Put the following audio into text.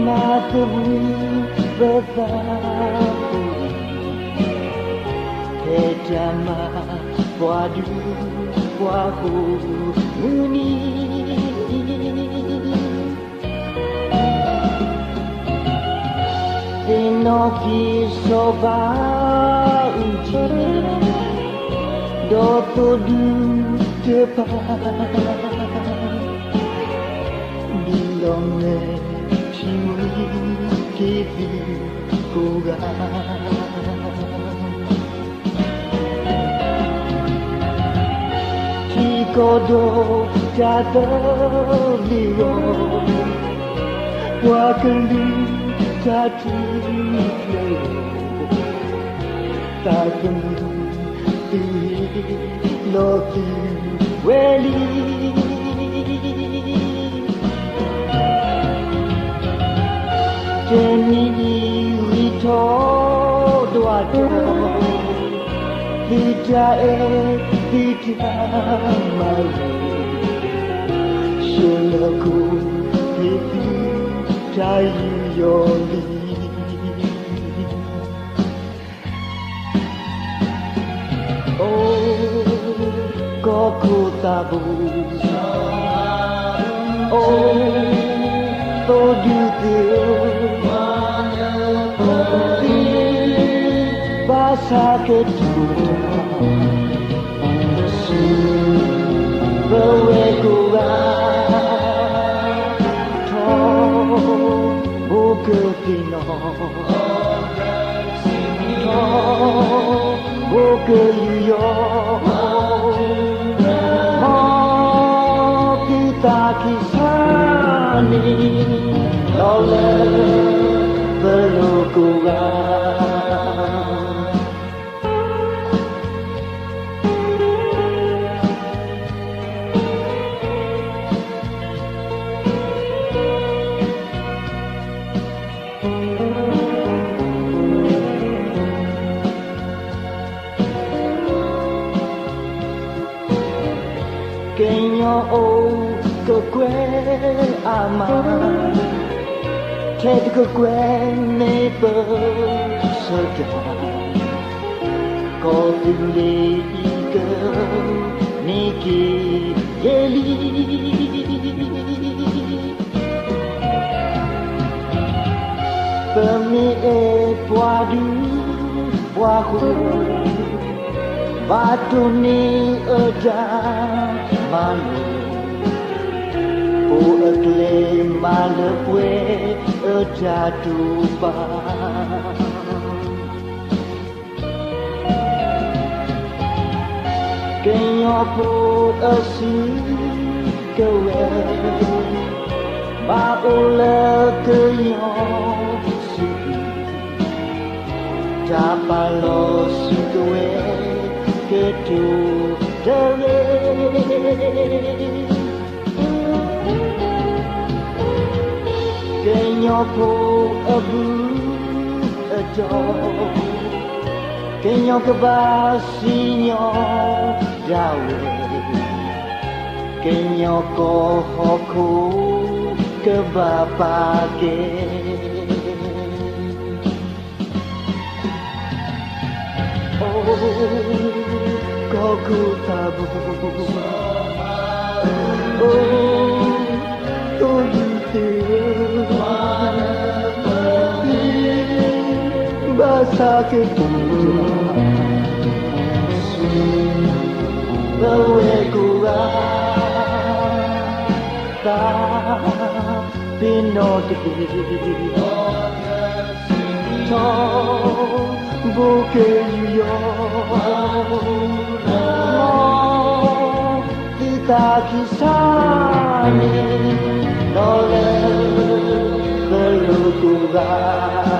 Matahari berlalu Kejama wadu wahu muni Inoki soba uji Doto du depan Bilonge Cimuri kipi kuga Tikodo jada liyo Wakali jati leyo Takemu loki weli Jenny wito doado Hijae hijamalu Shulaku pipi jayu yoli Koku tabu Todu Basa ketuta Bawe kura To Buke pino To Buke yuyo Kisani oleh pelukuran Kenyo ke kue aman Ked ke kue nebe sedang Kau pilih ike niki yeli Pemie puadu wahu Batu ni ejang malu O ekle malepwe ejatuba Kenyo put asi kewe Ba ole kenyo siki Japalo sikewe ketu dewe Kenyo po abu ajo Kenyo kebasinyo dawe Kenyo ko hoku kebapake Oh koku tabu Oh Basa keturunan Bawe kurang Tapi no debi Buke yuyo Kita kisah ni Noleh berlukuran